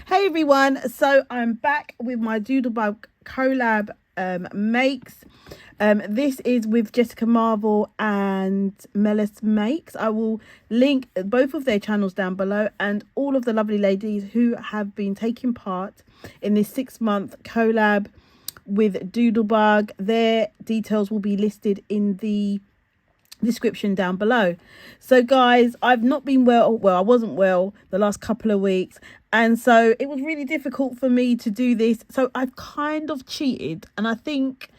Hey everyone, so I'm back with my Doodlebug Collab makes. This is with Jessica Marvel and Melus makes. I will link both of their channels down below, and all of the lovely ladies who have been taking part in this 6-month collab with Doodlebug. Their details will be listed in the description down below. So guys, I've not been well. I wasn't well the last couple of weeks, and so it was really difficult for me to do this. So I've kind of cheated, and I think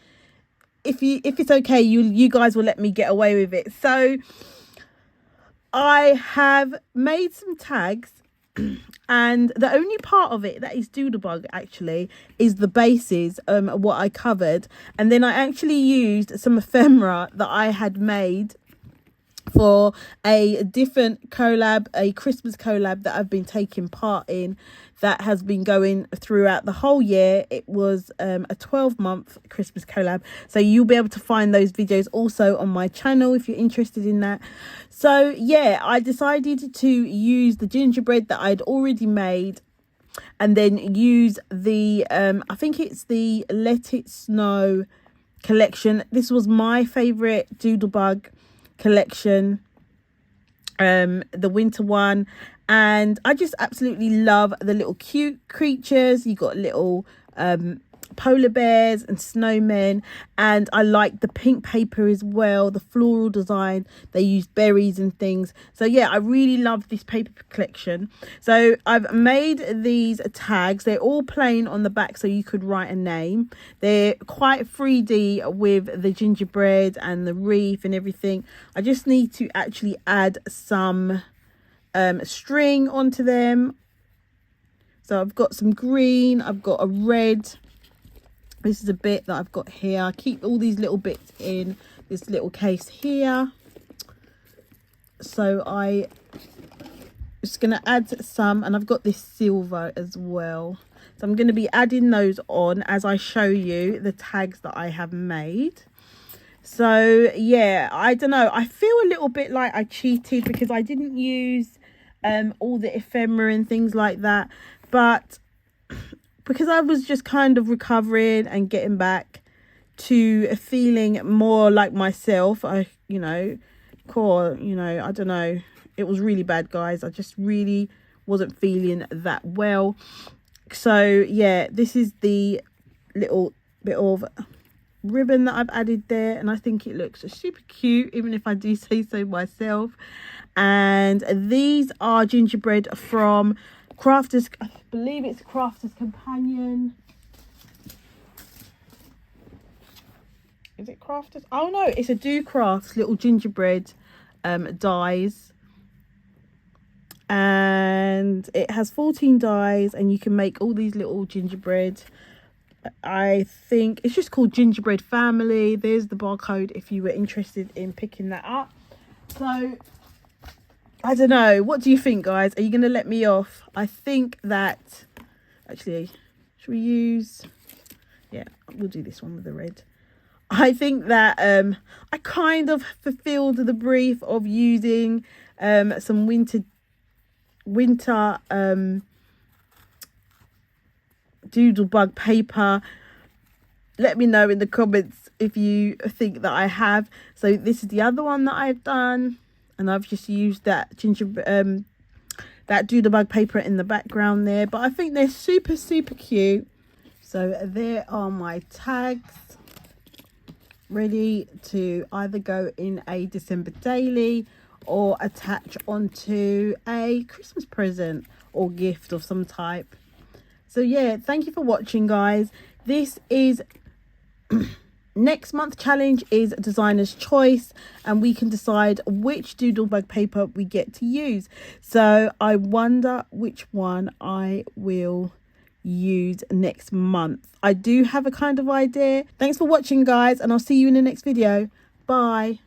if it's okay, you guys will let me get away with it. So I have made some tags, and the only part of it that is Doodlebug actually is the bases, what I covered, and then I actually used some ephemera that I had made for a different collab, a Christmas collab that I've been taking part in, that has been going throughout the whole year. It was a 12-month Christmas collab, so you'll be able to find those videos also on my channel if you're interested in that. So yeah, I decided to use the gingerbread that I'd already made, and then use the I think it's the Let It Snow collection. This was my favorite Doodlebug collection, the winter one, and I just absolutely love the little cute creatures. You got little polar bears and snowmen, and I like the pink paper as well, the floral design. They use berries and things. So yeah, I really love this paper collection. So I've made these tags. They're all plain on the back, so you could write a name. They're quite 3D with the gingerbread and the wreath and everything. I just need to actually add some string onto them. So I've got some green, I've got a red. This is a bit that I've got here. I keep all these little bits in this little case here. So I just going to add some, and I've got this silver as well. So I'm going to be adding those on as I show you the tags that I have made. So yeah, I don't know. I feel a little bit like I cheated because I didn't use all the ephemera and things like that. But because I was just kind of recovering and getting back to feeling more like myself, I don't know, it was really bad, guys. I just really wasn't feeling that well. So yeah, this is the little bit of ribbon that I've added there, and I think it looks super cute, even if I do say so myself. And these are gingerbread from Crafters, I believe it's Crafters Companion. Is it Crafters? Oh no, it's a Do Crafts little gingerbread dies, and it has 14 dies, and you can make all these little gingerbread. I think it's just called Gingerbread Family. There's the barcode if you were interested in picking that up. So I don't know, what do you think, guys? Are you gonna let me off? I think that actually, should we use, yeah, we'll do this one with the red. I think that I kind of fulfilled the brief of using some winter Doodlebug paper. Let me know in the comments if you think that I have. So this is the other one that I've done, and I've just used that that Doodlebug paper in the background there. But I think they're super cute. So there are my tags, ready to either go in a December daily or attach onto a Christmas present or gift of some type. So yeah, thank you for watching, guys. This is next month challenge is designer's choice, and we can decide which Doodlebug paper we get to use. So I wonder which one I will use next month. I do have a kind of idea. Thanks for watching, guys, and I'll see you in the next video. Bye.